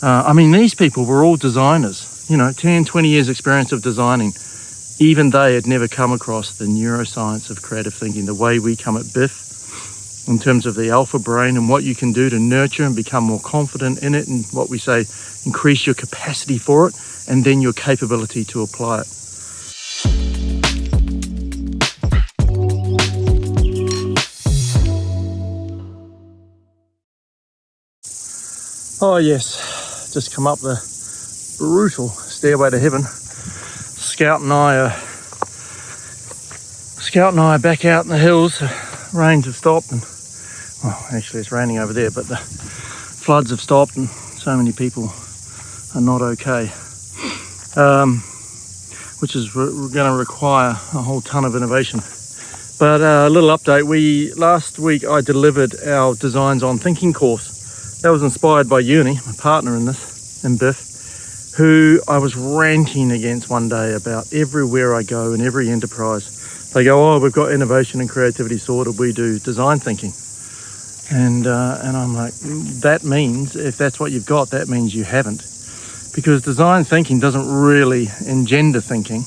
I mean, these people were all designers, 10, 20 years experience of designing. Even they had never come across the neuroscience of creative thinking, the way we come at BIF, in terms of the alpha brain and what you can do to nurture and become more confident in it, and what we say, increase your capacity for it, and then your capability to apply it. Oh yes, just come up the brutal stairway to heaven. Scout and I are back out in the hills. Rains have stopped, and well, actually it's raining over there, but the floods have stopped, and so many people are not okay, which is going to require a whole ton of innovation. But a little update: last week I delivered our Designs on Thinking course. That was inspired by Uni, my partner in this, in BIF, who I was ranting against one day about everywhere I go in every enterprise. They go, oh, we've got innovation and creativity sorted, we do design thinking. And I'm like, that means, if that's what you've got, that means you haven't. Because design thinking doesn't really engender thinking,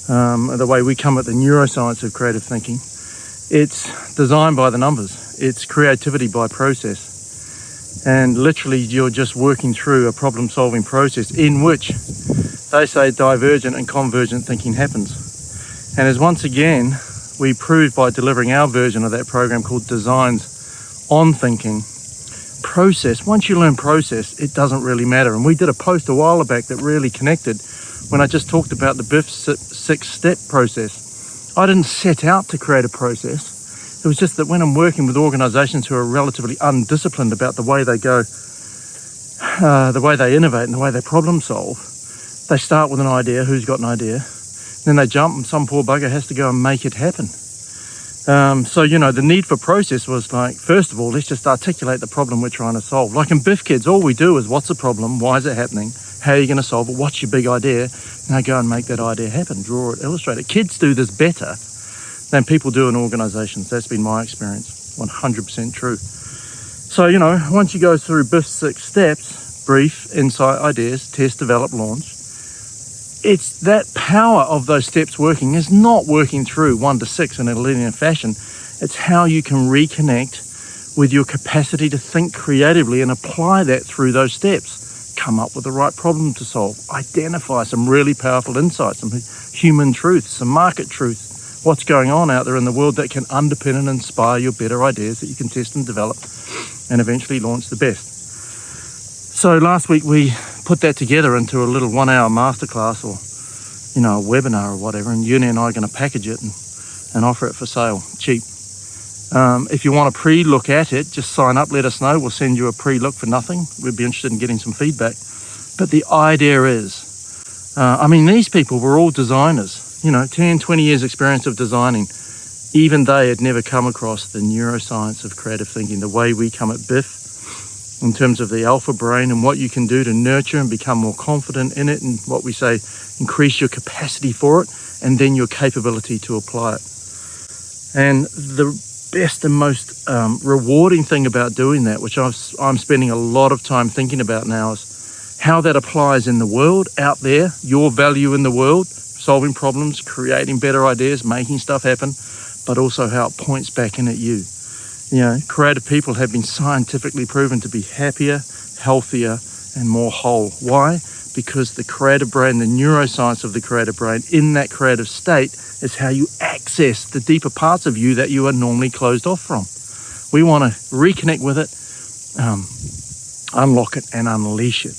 the way we come at the neuroscience of creative thinking. It's design by the numbers. It's creativity by process. And literally you're just working through a problem-solving process in which they say divergent and convergent thinking happens. And as once again, we proved by delivering our version of that program called Designs on Thinking, process, once you learn process, it doesn't really matter. And we did a post a while back that really connected when I just talked about the BIF 6-step process. I didn't set out to create a process. It was just that when I'm working with organisations who are relatively undisciplined about the way they go, the way they innovate and the way they problem solve, they start with an idea. Who's got an idea? Then they jump, and some poor bugger has to go and make it happen. So, the need for process was like, first of all, let's just articulate the problem we're trying to solve. Like in BIF Kids, all we do is, what's the problem? Why is it happening? How are you going to solve it? What's your big idea? Now go and make that idea happen. Draw it, illustrate it. Kids do this better than people do in organisations. That's been my experience, 100% true. So, once you go through BIF's 6 steps, brief, insight, ideas, test, develop, launch, it's that power of those steps working is not working through 1 to 6 in a linear fashion. It's how you can reconnect with your capacity to think creatively and apply that through those steps. Come up with the right problem to solve. Identify some really powerful insights, some human truths, some market truths. What's going on out there in the world that can underpin and inspire your better ideas that you can test and develop and eventually launch the best. So last week we put that together into a little 1-hour masterclass, or a webinar or whatever, and Uni and I are going to package it and offer it for sale, cheap. If you want a pre-look at it, just sign up, let us know. We'll send you a pre-look for nothing. We'd be interested in getting some feedback. But the idea is, these people were all designers. 10, 20 years experience of designing. Even they had never come across the neuroscience of creative thinking, the way we come at BIF, in terms of the alpha brain and what you can do to nurture and become more confident in it, and what we say, increase your capacity for it, and then your capability to apply it. And the best and most rewarding thing about doing that, which I'm spending a lot of time thinking about now, is how that applies in the world out there, your value in the world, solving problems, creating better ideas, making stuff happen, but also how it points back in at you. Creative people have been scientifically proven to be happier, healthier, and more whole. Why? Because the creative brain, the neuroscience of the creative brain, in that creative state is how you access the deeper parts of you that you are normally closed off from. We want to reconnect with it, unlock it, and unleash it.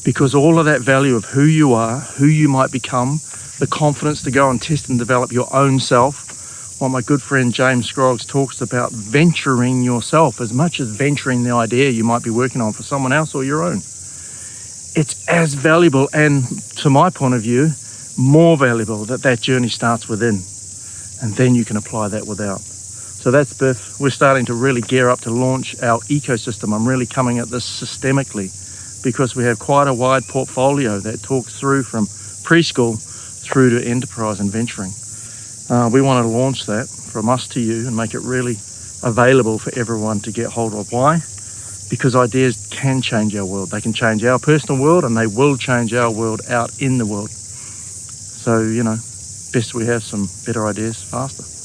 Because all of that value of who you are, who you might become, the confidence to go and test and develop your own self, what my good friend James Scroggs talks about, venturing yourself, as much as venturing the idea you might be working on for someone else or your own. It's as valuable, and to my point of view, more valuable, that journey starts within, and then you can apply that without. So that's BIF. We're starting to really gear up to launch our ecosystem. I'm really coming at this systemically, because we have quite a wide portfolio that talks through from preschool through to enterprise and venturing. We want to launch that from us to you and make it really available for everyone to get hold of. Why? because ideas can change our world. They can change our personal world, and they will change our world out in the world. So, best we have some better ideas faster.